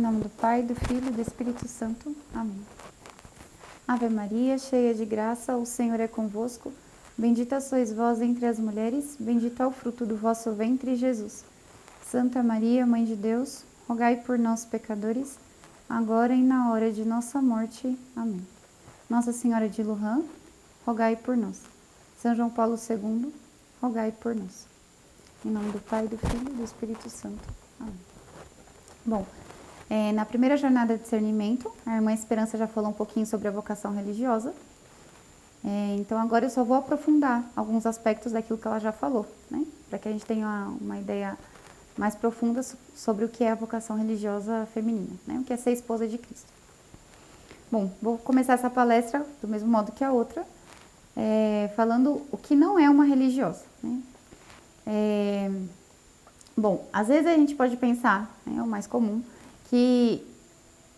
nome do Pai, do Filho e do Espírito Santo. Amém. Ave Maria, cheia de graça, o Senhor é convosco. Bendita sois vós entre as mulheres, bendito é o fruto do vosso ventre, Jesus. Santa Maria, Mãe de Deus, rogai por nós, pecadores, agora e na hora de nossa morte. Amém. Nossa Senhora de Lourã, rogai por nós. São João Paulo II, rogai por nós. Em nome do Pai, do Filho e do Espírito Santo. Amém. Bom, na primeira jornada de discernimento, a irmã Esperança já falou um pouquinho sobre a vocação religiosa. Então agora eu só vou aprofundar alguns aspectos daquilo que ela já falou, né? Para que a gente tenha uma ideia mais profunda sobre o que é a vocação religiosa feminina, né? O que é ser esposa de Cristo. Bom, vou começar essa palestra do mesmo modo que a outra, falando o que não é uma religiosa, né? Bom, às vezes a gente pode pensar, né, o mais comum, que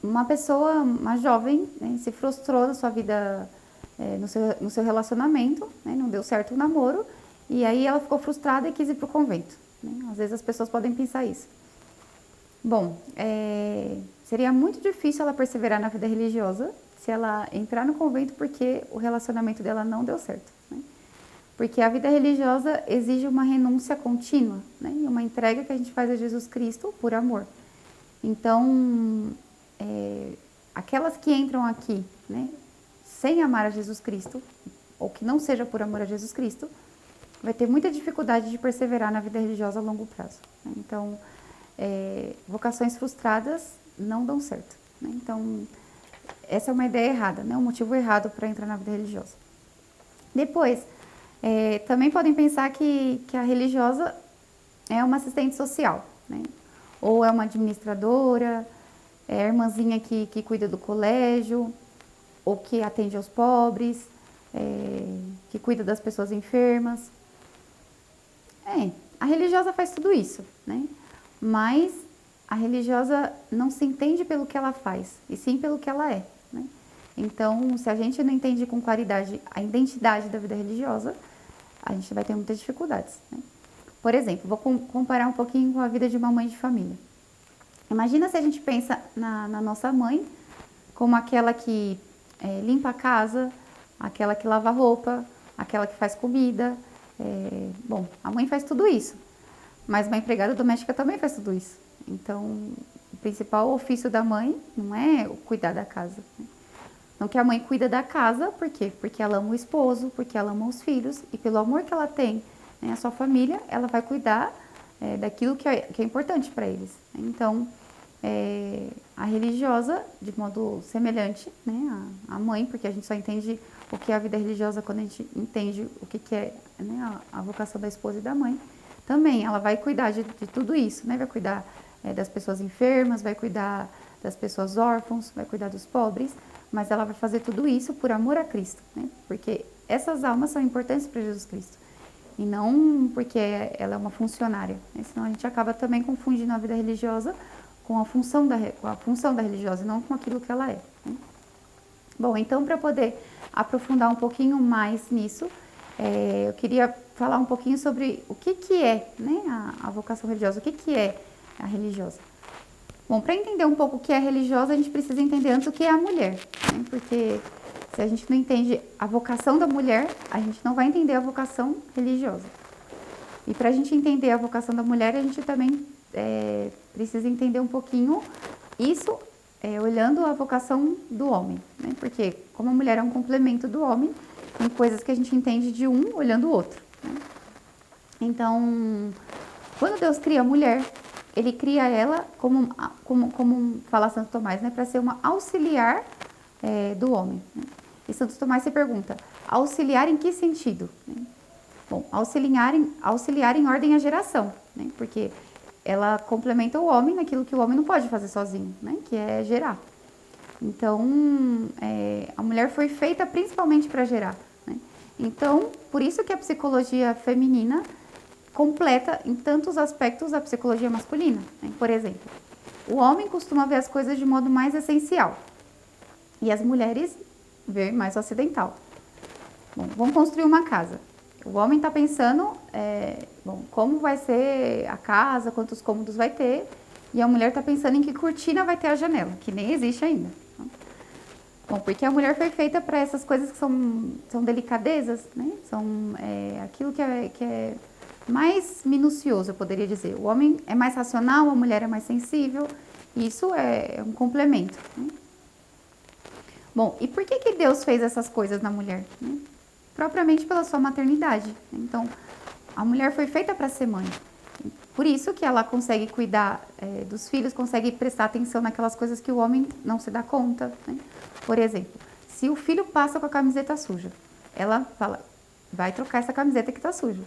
uma pessoa, uma jovem, né, se frustrou da sua vida, no seu relacionamento, né, não deu certo o namoro, e aí ela ficou frustrada e quis ir para o convento, né? Às vezes as pessoas podem pensar isso. Bom, seria muito difícil ela perseverar na vida religiosa se ela entrar no convento porque o relacionamento dela não deu certo, né? Porque a vida religiosa exige uma renúncia contínua, né? E uma entrega que a gente faz a Jesus Cristo por amor. Então, aquelas que entram aqui, né, sem amar a Jesus Cristo, ou que não seja por amor a Jesus Cristo, vai ter muita dificuldade de perseverar na vida religiosa a longo prazo, né? Então, vocações frustradas não dão certo, né? Então, essa é uma ideia errada, né? Um motivo errado para entrar na vida religiosa. Depois, também podem pensar que a religiosa é uma assistente social, né? Ou é uma administradora, é a irmãzinha que cuida do colégio, ou que atende aos pobres, que cuida das pessoas enfermas. A religiosa faz tudo isso, né? Mas a religiosa não se entende pelo que ela faz, e sim pelo que ela é, né? Então, se a gente não entende com claridade a identidade da vida religiosa, a gente vai ter muitas dificuldades, né? Por exemplo, vou comparar um pouquinho com a vida de uma mãe de família. Imagina se a gente pensa na nossa mãe como aquela que limpa a casa, aquela que lava roupa, aquela que faz comida. Bom, a mãe faz tudo isso, mas uma empregada doméstica também faz tudo isso. Então, o principal ofício da mãe não é o cuidar da casa, né? Então, que a mãe cuida da casa, por quê? Porque ela ama o esposo, porque ela ama os filhos, e pelo amor que ela tem, né, a sua família, ela vai cuidar daquilo que é importante para eles. Então, a religiosa, de modo semelhante, né, a mãe, porque a gente só entende o que é a vida religiosa quando a gente entende o que é, né, a vocação da esposa e da mãe, também ela vai cuidar de tudo isso, né? Vai cuidar das pessoas enfermas, vai cuidar das pessoas órfãos, vai cuidar dos pobres, mas ela vai fazer tudo isso por amor a Cristo, né? Porque essas almas são importantes para Jesus Cristo, e não porque ela é uma funcionária, né? Senão a gente acaba também confundindo a vida religiosa com a função da religiosa, e não com aquilo que ela é, né? Bom, então, para poder aprofundar um pouquinho mais nisso, eu queria falar um pouquinho sobre o que é, né, a vocação religiosa, o que é a religiosa. Bom, para entender um pouco o que é religiosa, a gente precisa entender antes o que é a mulher, né? Porque se a gente não entende a vocação da mulher, a gente não vai entender a vocação religiosa. E para a gente entender a vocação da mulher, a gente também precisa entender um pouquinho isso, olhando a vocação do homem, né? Porque como a mulher é um complemento do homem, tem coisas que a gente entende de um olhando o outro, né? Então, quando Deus cria a mulher, Ele cria ela como fala Santo Tomás, né, para ser uma auxiliar do homem, né? E Santo Tomás se pergunta, auxiliar em que sentido, né? Bom, auxiliar em ordem à geração, né? Porque ela complementa o homem naquilo que o homem não pode fazer sozinho, né? Que é gerar. Então, a mulher foi feita principalmente para gerar, né? Então, por isso que a psicologia feminina completa em tantos aspectos a psicologia masculina, né? Por exemplo, o homem costuma ver as coisas de modo mais essencial e as mulheres ver mais ocidental. Bom, vamos construir uma casa. O homem está pensando, como vai ser a casa, quantos cômodos vai ter, E a mulher está pensando em que cortina vai ter a janela, que nem existe ainda. Bom, porque a mulher foi feita para essas coisas que são delicadezas, né? São aquilo que é mais minucioso, eu poderia dizer. O homem é mais racional, a mulher é mais sensível. Isso é um complemento, né? Bom, e por que Deus fez essas coisas na mulher, né? Propriamente pela sua maternidade. Então, a mulher foi feita para ser mãe. Por isso que ela consegue cuidar dos filhos, consegue prestar atenção naquelas coisas que o homem não se dá conta, né? Por exemplo, se o filho passa com a camiseta suja, ela fala, vai trocar essa camiseta que está suja.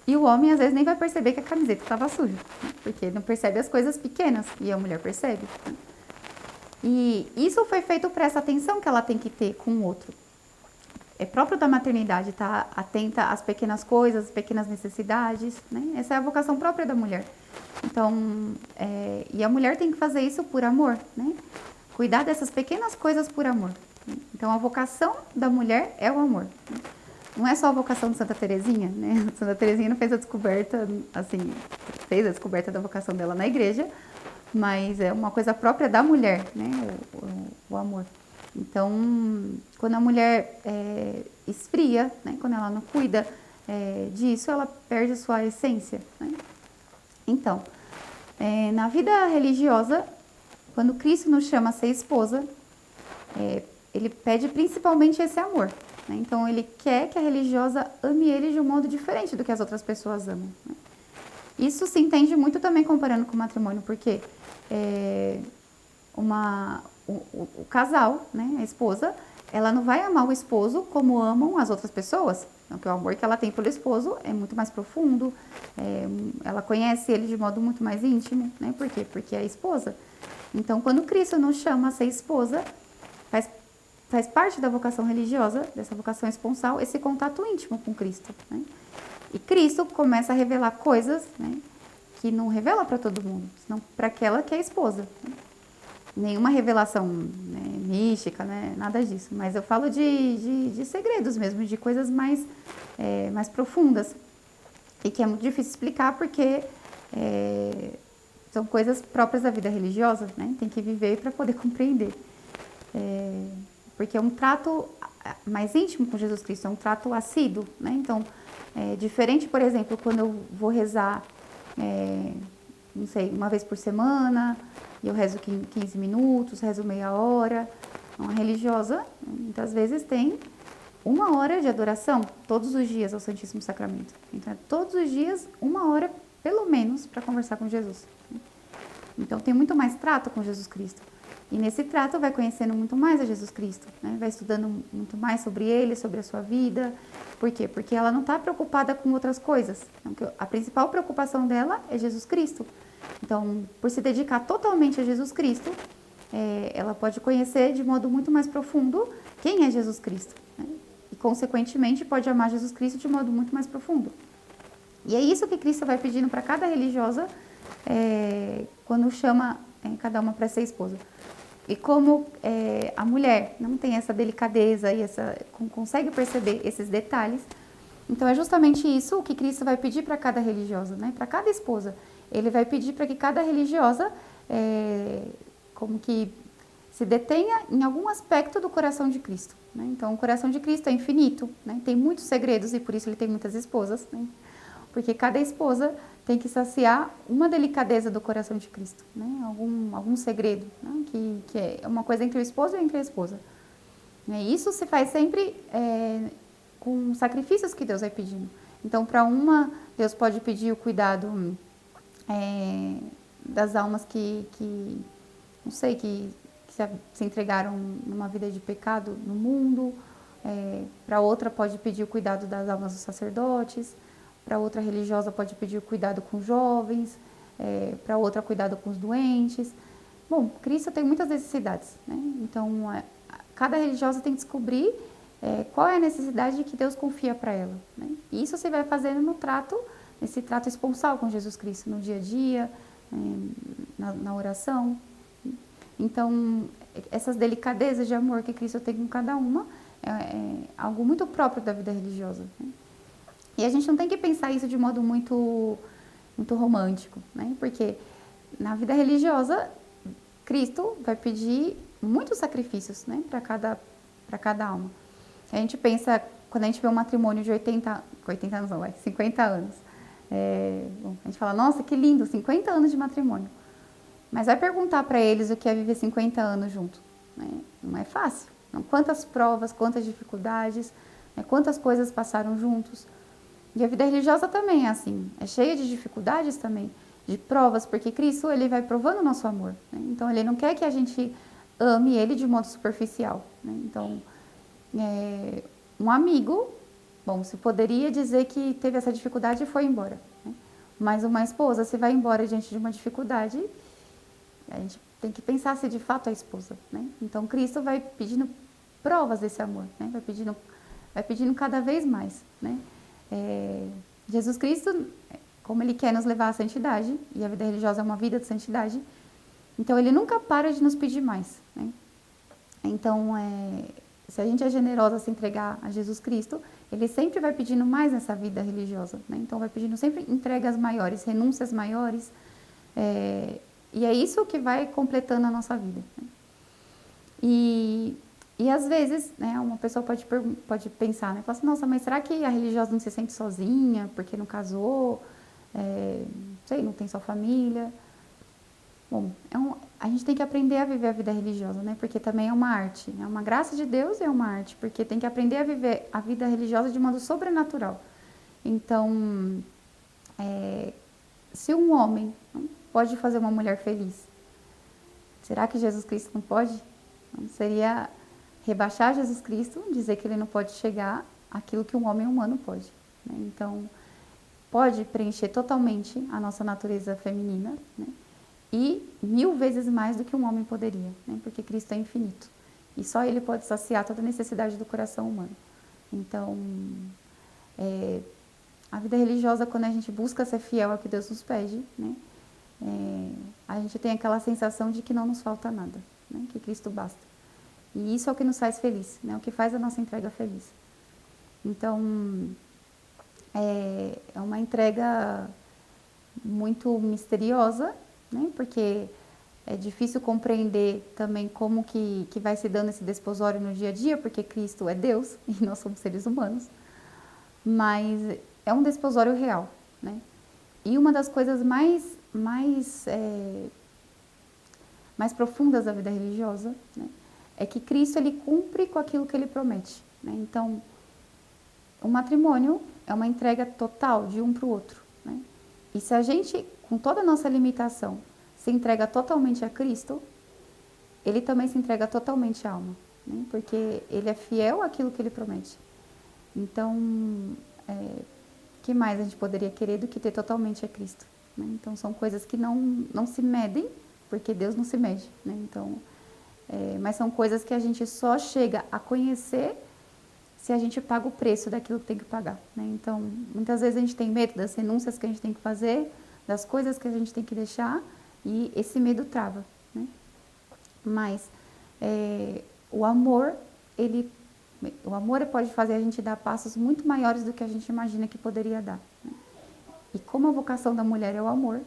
E o homem, às vezes, nem vai perceber que a camiseta estava suja, né? Porque ele não percebe as coisas pequenas, e a mulher percebe, né? E isso foi feito para essa atenção que ela tem que ter com o outro. É próprio da maternidade, estar atenta às pequenas coisas, às pequenas necessidades, né? Essa é a vocação própria da mulher. Então, e a mulher tem que fazer isso por amor, né? Cuidar dessas pequenas coisas por amor. Então, a vocação da mulher é o amor. Não é só a vocação de Santa Teresinha, né? Santa Teresinha não fez a descoberta, assim, fez a descoberta da vocação dela na igreja, mas é uma coisa própria da mulher, né? O amor. Então, quando a mulher esfria, né? Quando ela não cuida disso, ela perde a sua essência, né? Então, na vida religiosa, quando Cristo nos chama a ser esposa, ele pede principalmente esse amor, né? Então, ele quer que a religiosa ame ele de um modo diferente do que as outras pessoas amam, né? Isso se entende muito também comparando com o matrimônio, porque o casal, né, a esposa, ela não vai amar o esposo como amam as outras pessoas. Porque o amor que ela tem pelo esposo é muito mais profundo, ela conhece ele de modo muito mais íntimo, né? Por quê? Porque é a esposa. Então, quando Cristo nos chama a ser esposa, faz parte da vocação religiosa, dessa vocação esponsal, esse contato íntimo com Cristo, né? E Cristo começa a revelar coisas, né, que não revela para todo mundo, senão para aquela que é a esposa, né? Nenhuma revelação, né, mística, né, nada disso. Mas eu falo de segredos mesmo, de coisas mais profundas. E que é muito difícil explicar porque são coisas próprias da vida religiosa, né? Tem que viver para poder compreender. Porque é um trato mais íntimo com Jesus Cristo, é um trato assíduo, né? Então, diferente, por exemplo, quando eu vou rezar, não sei, uma vez por semana, e eu rezo 15 minutos, rezo meia hora. Uma religiosa, muitas vezes, tem 1 hora de adoração, todos os dias ao Santíssimo Sacramento. Então, todos os dias, 1 hora, pelo menos, para conversar com Jesus. Então, tem muito mais trato com Jesus Cristo. E nesse trato vai conhecendo muito mais a Jesus Cristo, né? Vai estudando muito mais sobre ele, sobre a sua vida. Por quê? Porque ela não está preocupada com outras coisas. Então, a principal preocupação dela é Jesus Cristo. Então, por se dedicar totalmente a Jesus Cristo, ela pode conhecer de modo muito mais profundo quem é Jesus Cristo, né? E, consequentemente, pode amar Jesus Cristo de modo muito mais profundo. E é isso que Cristo vai pedindo para cada religiosa quando chama cada uma para ser esposa. E como a mulher não tem essa delicadeza e consegue perceber esses detalhes, então é justamente isso que Cristo vai pedir para cada religiosa, né? Para cada esposa. Ele vai pedir para que cada religiosa como que se detenha em algum aspecto do coração de Cristo, né? Então, o coração de Cristo é infinito, né? Tem muitos segredos e por isso ele tem muitas esposas, né? Porque cada esposa tem que saciar uma delicadeza do coração de Cristo, né? Algum segredo, né? Que é uma coisa entre o esposo e entre a esposa. E isso se faz sempre com sacrifícios que Deus vai pedindo. Então, para uma, Deus pode pedir o cuidado das almas que não sei, que se entregaram numa vida de pecado no mundo. Para outra pode pedir o cuidado das almas dos sacerdotes. Para outra religiosa pode pedir o cuidado com os jovens. Para outra, cuidado com os doentes. Bom, Cristo tem muitas necessidades, né? Então, cada religiosa tem que descobrir qual é a necessidade que Deus confia para ela, né? E isso você vai fazendo nesse trato esponsal com Jesus Cristo, no dia a dia, na oração. Então, essas delicadezas de amor que Cristo tem com cada uma é algo muito próprio da vida religiosa, né? E a gente não tem que pensar isso de modo muito, muito romântico, né? Porque na vida religiosa, Cristo vai pedir muitos sacrifícios, né, para cada alma. A gente pensa, quando a gente vê um matrimônio de 80 anos não, 50 anos, bom, a gente fala, nossa, que lindo, 50 anos de matrimônio. Mas vai perguntar para eles o que é viver 50 anos junto, né? Não é fácil. Não, quantas provas, quantas dificuldades, né? Quantas coisas passaram juntos. E a vida religiosa também é assim, é cheia de dificuldades também, de provas, porque Cristo, ele vai provando o nosso amor, né? Então, ele não quer que a gente ame ele de modo superficial, né? Então, um amigo, bom, se poderia dizer que teve essa dificuldade e foi embora, né? Mas uma esposa, se vai embora diante de uma dificuldade, a gente tem que pensar se de fato é a esposa, né? Então, Cristo vai pedindo provas desse amor, né? Vai pedindo cada vez mais, né? Jesus Cristo, como Ele quer nos levar à santidade, e a vida religiosa é uma vida de santidade, então Ele nunca para de nos pedir mais, né? Então, se a gente é generosa a se entregar a Jesus Cristo, Ele sempre vai pedindo mais nessa vida religiosa, né? Então, vai pedindo sempre entregas maiores, renúncias maiores, e é isso que vai completando a nossa vida, né? E às vezes, né, uma pessoa pode pensar, né? Fala assim, nossa, mas será que a religiosa não se sente sozinha porque não casou? Sei, não tem sua família? Bom, a gente tem que aprender a viver a vida religiosa, né? Porque também é uma arte, é uma graça de Deus e é uma arte, porque tem que aprender a viver a vida religiosa de modo sobrenatural. Então, se um homem não pode fazer uma mulher feliz, será que Jesus Cristo não pode? Não seria rebaixar Jesus Cristo, dizer que ele não pode chegar àquilo que um homem humano pode, né? Então, pode preencher totalmente a nossa natureza feminina, né? E 1000 vezes mais do que um homem poderia, né? Porque Cristo é infinito. E só Ele pode saciar toda a necessidade do coração humano. Então, a vida religiosa, quando a gente busca ser fiel ao que Deus nos pede, né? A gente tem aquela sensação de que não nos falta nada, né? Que Cristo basta. E isso é o que nos faz feliz, né? O que faz a nossa entrega feliz. Então, é uma entrega muito misteriosa, né? Porque é difícil compreender também como que vai se dando esse desposório no dia a dia, porque Cristo é Deus e nós somos seres humanos. Mas é um desposório real, né? E uma das coisas mais profundas da vida religiosa, né, é que Cristo, ele cumpre com aquilo que ele promete, né? Então, o matrimônio é uma entrega total de um para o outro, né? E se a gente, com toda a nossa limitação, se entrega totalmente a Cristo, ele também se entrega totalmente à alma, né? Porque ele é fiel àquilo que ele promete. Então, que mais a gente poderia querer do que ter totalmente a Cristo, né? Então, são coisas que não se medem, porque Deus não se mede, né? Então, mas são coisas que a gente só chega a conhecer se a gente paga o preço daquilo que tem que pagar, né? Então, muitas vezes a gente tem medo das renúncias que a gente tem que fazer, das coisas que a gente tem que deixar, e esse medo trava, né? Mas o amor pode fazer a gente dar passos muito maiores do que a gente imagina que poderia dar, né? E como a vocação da mulher é o amor,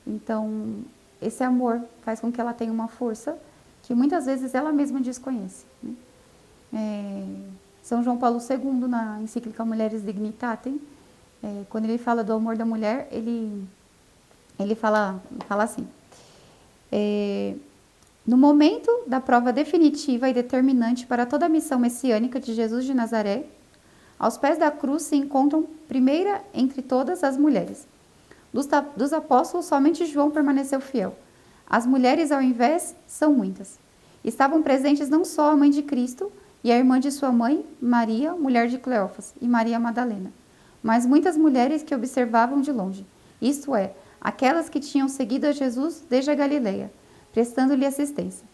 então esse amor faz com que ela tenha uma força que muitas vezes ela mesma desconhece, né? São João Paulo II, na encíclica Mulheres Dignitatem, quando ele fala do amor da mulher, ele fala assim: no momento da prova definitiva e determinante para toda a missão messiânica de Jesus de Nazaré, aos pés da cruz se encontram primeira entre todas as mulheres. Dos apóstolos, somente João permaneceu fiel. As mulheres, ao invés, são muitas. Estavam presentes não só a mãe de Cristo e a irmã de sua mãe, Maria, mulher de Cleófas, e Maria Madalena, mas muitas mulheres que observavam de longe, isto é, aquelas que tinham seguido a Jesus desde a Galileia, prestando-lhe assistência.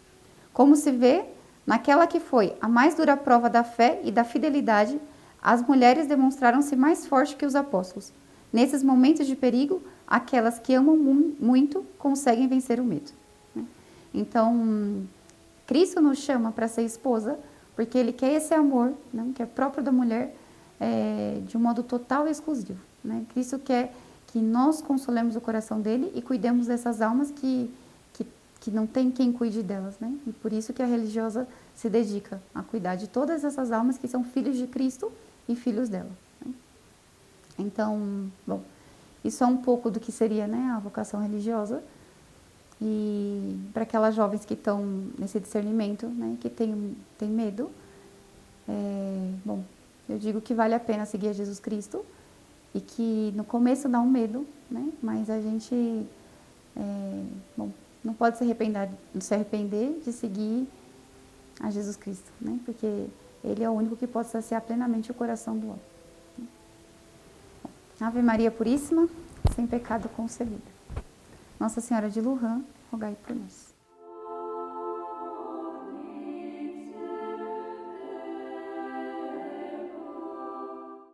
Como se vê, naquela que foi a mais dura prova da fé e da fidelidade, as mulheres demonstraram-se mais fortes que os apóstolos. Nesses momentos de perigo, aquelas que amam muito conseguem vencer o medo, né? Então, Cristo nos chama para ser esposa, porque Ele quer esse amor, né, que é próprio da mulher, de um modo total e exclusivo, né? Cristo quer que nós consolemos o coração dele e cuidemos dessas almas que não tem quem cuide delas, né? E por isso que a religiosa se dedica a cuidar de todas essas almas que são filhos de Cristo e filhos dela, né? Então, bom, isso é um pouco do que seria, né, a vocação religiosa. E para aquelas jovens que estão nesse discernimento, né, que tem medo, bom, eu digo que vale a pena seguir a Jesus Cristo e que no começo dá um medo, né, mas a gente, bom, não pode se arrepender de seguir a Jesus Cristo, né, porque Ele é o único que pode saciar plenamente o coração do homem. Ave Maria Puríssima, sem pecado concebida. Nossa Senhora de Lourdes, rogai por nós.